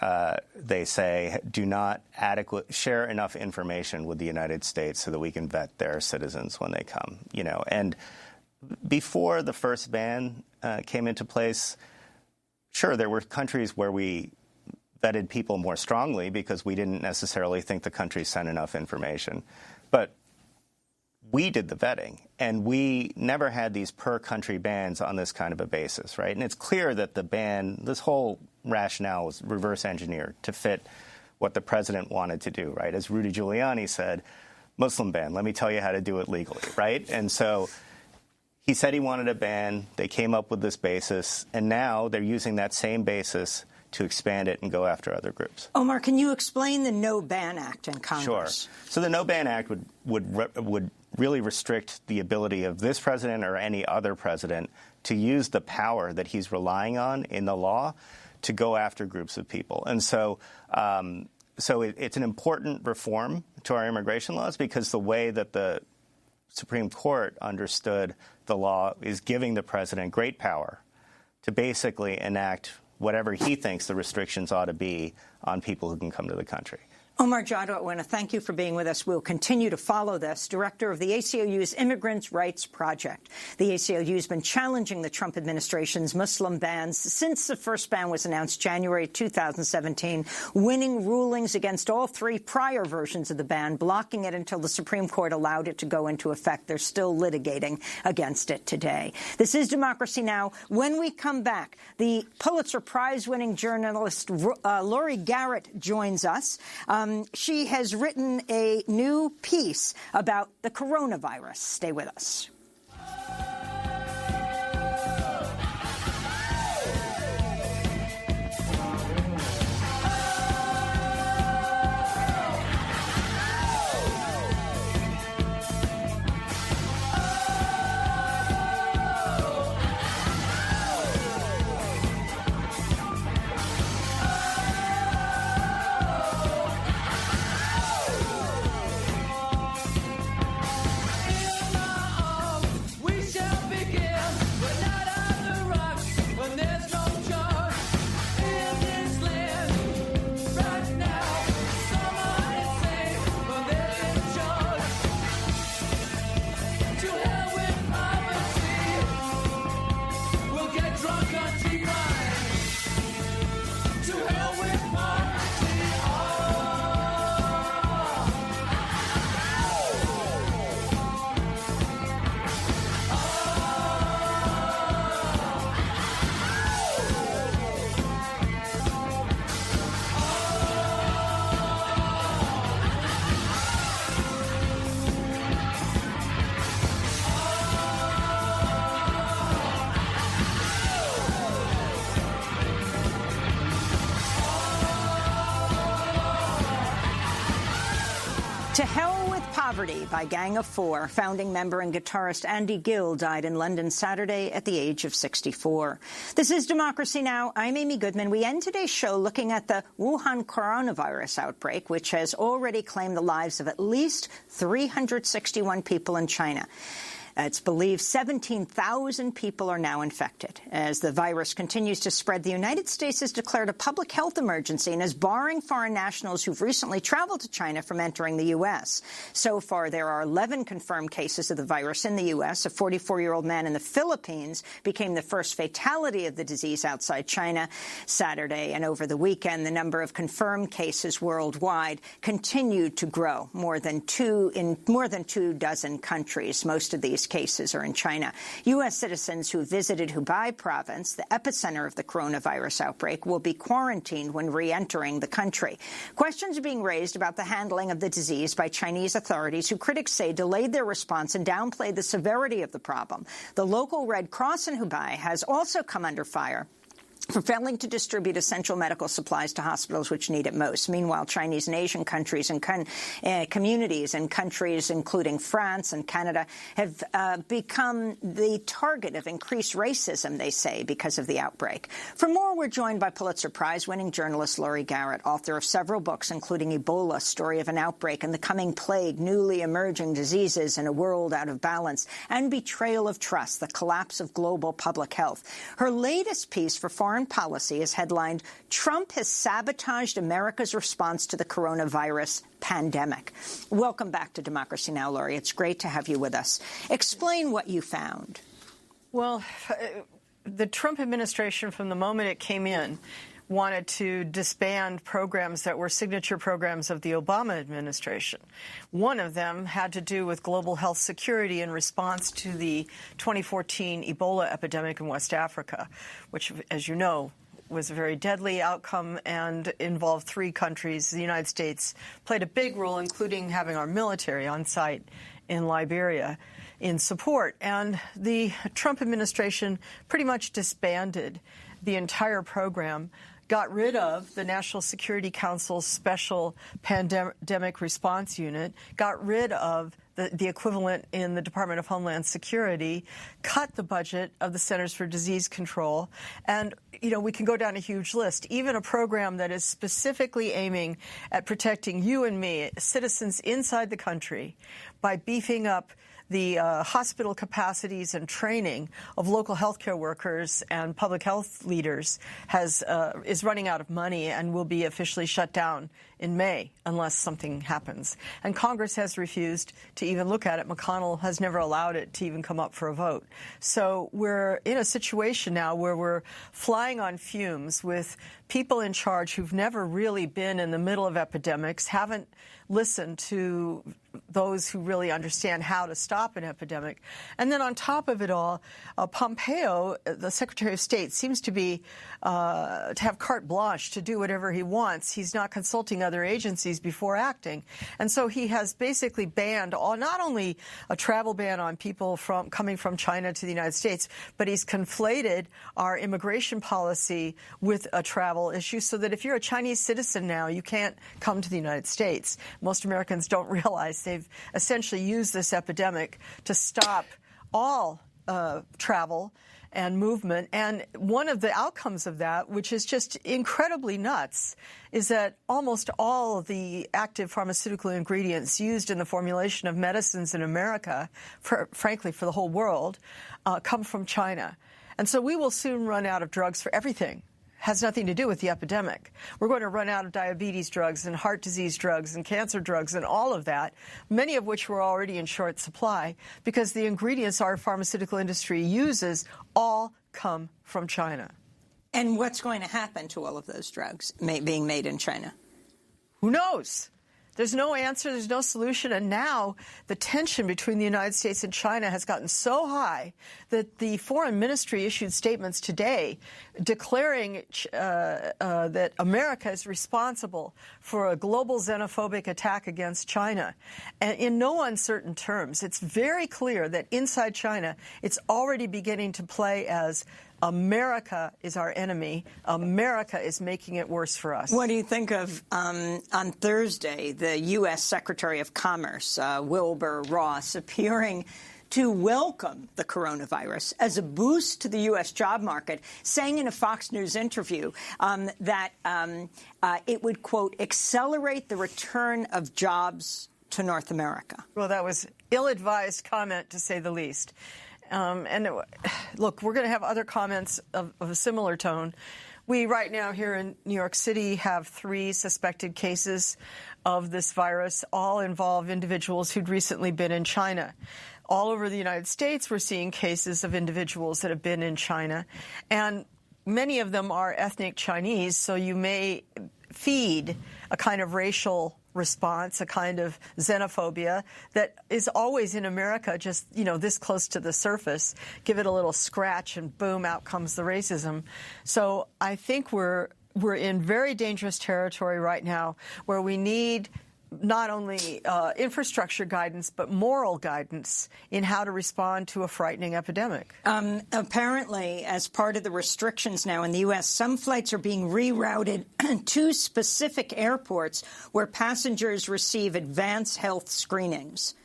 they say, do not share enough information with the United States so that we can vet their citizens when they come. And before the first ban came into place, sure, there were countries where we vetted people more strongly because we didn't necessarily think the country sent enough information. But we did the vetting, and we never had these per-country bans on this kind of a basis, right? And it's clear that the ban, this whole rationale was reverse-engineered to fit what the president wanted to do, right? As Rudy Giuliani said, Muslim ban, let me tell you how to do it legally, right? And so he said he wanted a ban. They came up with this basis, and now they're using that same basis to expand it and go after other groups. Omar, can you explain the No Ban Act in Congress? Sure. So the No Ban Act would really restrict the ability of this president or any other president to use the power that he's relying on in the law to go after groups of people. And so it's an important reform to our immigration laws because the way that the Supreme Court understood the law is giving the president great power to basically enact whatever he thinks the restrictions ought to be on people who can come to the country. Omar Jadot, I want to thank you for being with us. We'll continue to follow this. Director of the ACLU's Immigrants' Rights Project. The ACLU has been challenging the Trump administration's Muslim bans since the first ban was announced January 2017, winning rulings against all three prior versions of the ban, blocking it until the Supreme Court allowed it to go into effect. They're still litigating against it today. This is Democracy Now! When we come back, the Pulitzer Prize-winning journalist Laurie Garrett joins us. She has written a new piece about the coronavirus. Stay with us. To Hell with Poverty by Gang of Four. Founding member and guitarist Andy Gill died in London Saturday at the age of 64. This is Democracy Now! I'm Amy Goodman. We end today's show looking at the Wuhan coronavirus outbreak, which has already claimed the lives of at least 361 people in China. It's believed 17,000 people are now infected. As the virus continues to spread, the United States has declared a public health emergency and is barring foreign nationals who've recently traveled to China from entering the U.S. So far, there are 11 confirmed cases of the virus in the U.S. A 44-year-old man in the Philippines became the first fatality of the disease outside China Saturday. And over the weekend, the number of confirmed cases worldwide continued to grow, more than 2 dozen countries. Most of these cases are in China. U.S. citizens who visited Hubei province, the epicenter of the coronavirus outbreak, will be quarantined when re-entering the country. Questions are being raised about the handling of the disease by Chinese authorities, who critics say delayed their response and downplayed the severity of the problem. The local Red Cross in Hubei has also come under fire for failing to distribute essential medical supplies to hospitals which need it most. Meanwhile, Chinese and Asian countries and communities and countries, including France and Canada, have become the target of increased racism, they say, because of the outbreak. For more, we're joined by Pulitzer Prize-winning journalist Laurie Garrett, author of several books, including Ebola, Story of an Outbreak, and the Coming Plague, Newly Emerging Diseases in a World Out of Balance, and Betrayal of Trust, The Collapse of Global Public Health. Her latest piece for Foreign Policy is headlined, Trump has sabotaged America's response to the coronavirus pandemic. Welcome back to Democracy Now!, Laurie. It's great to have you with us. Explain what you found. Well, the Trump administration, from the moment it came in, wanted to disband programs that were signature programs of the Obama administration. One of them had to do with global health security in response to the 2014 Ebola epidemic in West Africa, which, as you know, was a very deadly outcome and involved 3 countries. The United States played a big role, including having our military on site in Liberia in support. And the Trump administration pretty much disbanded the entire program, got rid of the National Security Council's Special Pandemic Response Unit, got rid of the equivalent in the Department of Homeland Security, cut the budget of the Centers for Disease Control, and, you know, we can go down a huge list. Even a program that is specifically aiming at protecting you and me, citizens inside the country, by beefing up the hospital capacities and training of local healthcare workers and public health leaders is running out of money and will be officially shut down in May unless something happens. And Congress has refused to even look at it. McConnell has never allowed it to even come up for a vote. So we're in a situation now where we're flying on fumes with people in charge who've never really been in the middle of epidemics, haven't listened to those who really understand how to stop an epidemic. And then on top of it all, Pompeo, the Secretary of State, seems to be to have carte blanche to do whatever he wants. He's not consulting other agencies before acting. And so he has basically banned not only a travel ban on people coming from China to the United States, but he's conflated our immigration policy with a travel issue so that if you're a Chinese citizen now, you can't come to the United States. Most Americans don't realize they've essentially used this epidemic to stop all travel and movement. And one of the outcomes of that, which is just incredibly nuts, is that almost all of the active pharmaceutical ingredients used in the formulation of medicines in America, frankly, for the whole world, come from China. And so we will soon run out of drugs for everything. Has nothing to do with the epidemic. We're going to run out of diabetes drugs and heart disease drugs and cancer drugs and all of that, many of which were already in short supply because the ingredients our pharmaceutical industry uses all come from China. And what's going to happen to all of those drugs being made in China? Who knows? There's no answer. There's no solution. And now the tension between the United States and China has gotten so high that the foreign ministry issued statements today declaring that America is responsible for a global xenophobic attack against China. And in no uncertain terms, it's very clear that inside China, it's already beginning to play as America is our enemy. America is making it worse for us. What do you think of, on Thursday, the U.S. Secretary of Commerce, Wilbur Ross, appearing to welcome the coronavirus as a boost to the U.S. job market, saying in a Fox News interview that it would, quote, accelerate the return of jobs to North America? Well, that was ill-advised comment, to say the least. And look, we're going to have other comments of a similar tone. We right now here in New York City have 3 suspected cases of this virus. All involve individuals who'd recently been in China. All over the United States, we're seeing cases of individuals that have been in China. And many of them are ethnic Chinese, so you may feed a kind of racial response, a kind of xenophobia that is always in America, just, this close to the surface. Give it a little scratch and boom, out comes the racism. So I think we're in very dangerous territory right now where we need not only infrastructure guidance, but moral guidance in how to respond to a frightening epidemic. Apparently, as part of the restrictions now in the U.S., some flights are being rerouted to specific airports where passengers receive advanced health screenings.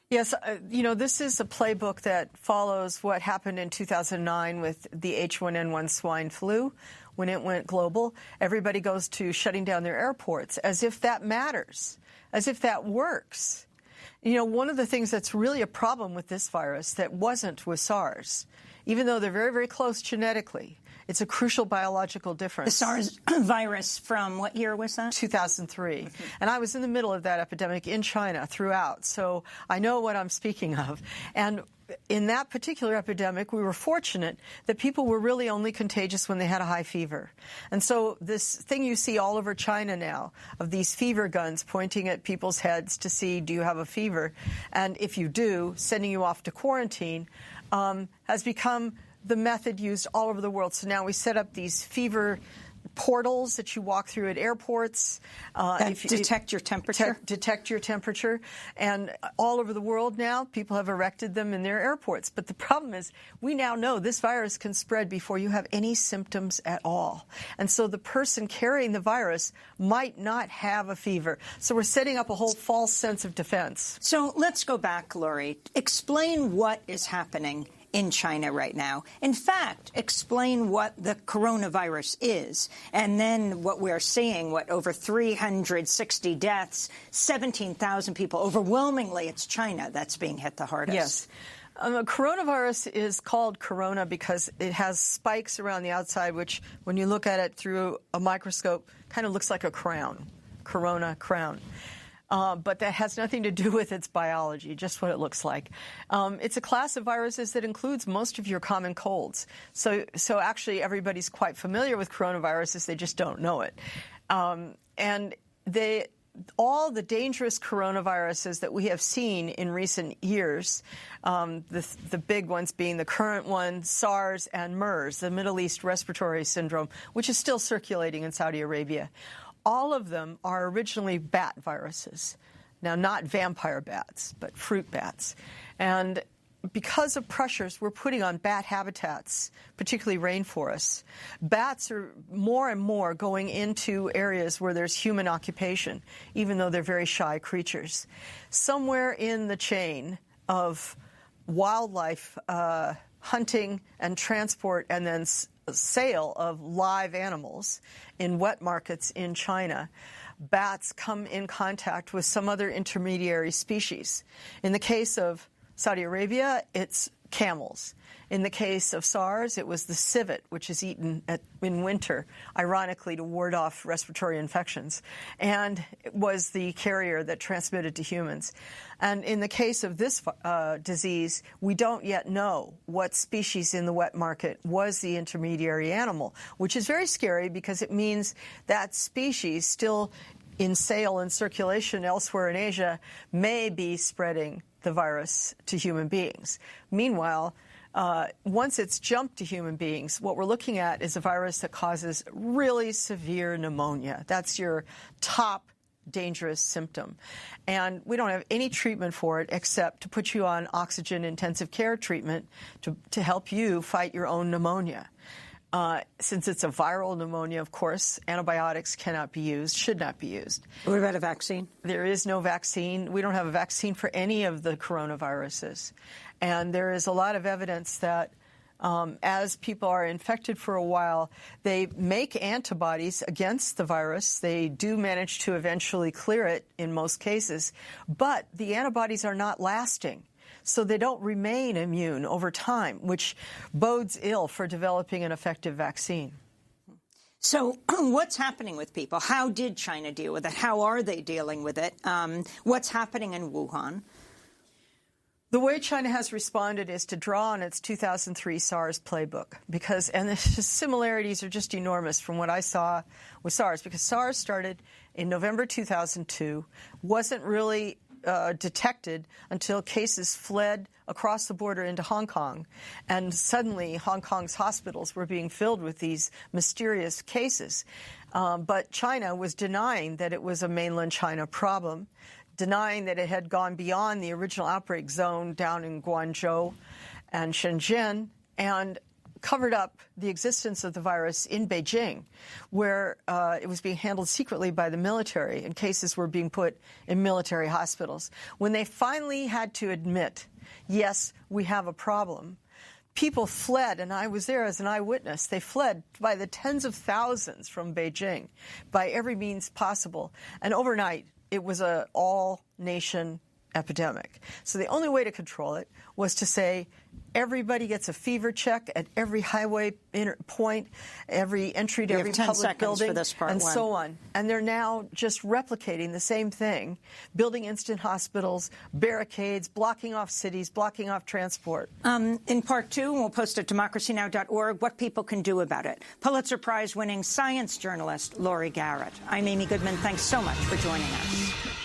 Yes, this is a playbook that follows what happened in 2009 with the H1N1 swine flu. When it went global, everybody goes to shutting down their airports as if that matters, as if that works. One of the things that's really a problem with this virus that wasn't with SARS, even though they're very, very close genetically, it's a crucial biological difference. The SARS virus from what year was that? 2003. And I was in the middle of that epidemic in China throughout, so I know what I'm speaking of. And in that particular epidemic, we were fortunate that people were really only contagious when they had a high fever. And so this thing you see all over China now of these fever guns pointing at people's heads to see, do you have a fever? And if you do, sending you off to quarantine has become the method used all over the world. So now we set up these fever portals that you walk through at airports. Detect your temperature? Detect your temperature. And all over the world now, people have erected them in their airports. But the problem is we now know this virus can spread before you have any symptoms at all. And so the person carrying the virus might not have a fever. So we're setting up a whole false sense of defense. So let's go back, Lori. Explain what is happening in China right now. In fact, explain what the coronavirus is. And then what we're seeing, over 360 deaths, 17,000 people. Overwhelmingly, it's China that's being hit the hardest. Yes. Coronavirus is called corona because it has spikes around the outside, which when you look at it through a microscope, kind of looks like a crown. corona crown. But that has nothing to do with its biology, just what it looks like. It's a class of viruses that includes most of your common colds. So actually everybody's quite familiar with coronaviruses, they just don't know it. And all the dangerous coronaviruses that we have seen in recent years, the big ones being the current one, SARS and MERS, the Middle East Respiratory Syndrome, which is still circulating in Saudi Arabia. All of them are originally bat viruses. Now, not vampire bats, but fruit bats. And because of pressures we're putting on bat habitats, particularly rainforests, bats are more and more going into areas where there's human occupation, even though they're very shy creatures. Somewhere in the chain of wildlife hunting and transport and then sale of live animals in wet markets in China, bats come in contact with some other intermediary species. In the case of Saudi Arabia, it's camels. In the case of SARS, it was the civet, which is eaten in winter, ironically to ward off respiratory infections, and it was the carrier that transmitted to humans. And in the case of this disease, we don't yet know what species in the wet market was the intermediary animal, which is very scary because it means that species still in sale and circulation elsewhere in Asia may be spreading the virus to human beings. Meanwhile, once it's jumped to human beings, what we're looking at is a virus that causes really severe pneumonia. That's your top dangerous symptom. And we don't have any treatment for it except to put you on oxygen intensive care treatment to help you fight your own pneumonia. Since it's a viral pneumonia, of course, antibiotics cannot be used, should not be used. What about a vaccine? There is no vaccine. We don't have a vaccine for any of the coronaviruses. And there is a lot of evidence that as people are infected for a while, they make antibodies against the virus. They do manage to eventually clear it in most cases, but the antibodies are not lasting. So they don't remain immune over time, which bodes ill for developing an effective vaccine. So what's happening with people? How did China deal with it? How are they dealing with it? What's happening in Wuhan? The way China has responded is to draw on its 2003 SARS playbook and the similarities are just enormous from what I saw with SARS, because SARS started in November 2002, wasn't really detected until cases fled across the border into Hong Kong. And suddenly Hong Kong's hospitals were being filled with these mysterious cases. But China was denying that it was a mainland China problem, denying that it had gone beyond the original outbreak zone down in Guangzhou and Shenzhen, and covered up the existence of the virus in Beijing, where it was being handled secretly by the military and cases were being put in military hospitals. When they finally had to admit, yes, we have a problem, people fled, and I was there as an eyewitness. They fled by the tens of thousands from Beijing by every means possible. And overnight, it was an all-nation epidemic. So the only way to control it was to say everybody gets a fever check at every highway point, every entry to every public building, and so on. And they're now just replicating the same thing, building instant hospitals, barricades, blocking off cities, blocking off transport. In part two, we'll post at democracynow.org what people can do about it. Pulitzer Prize-winning science journalist Laurie Garrett. I'm Amy Goodman. Thanks so much for joining us.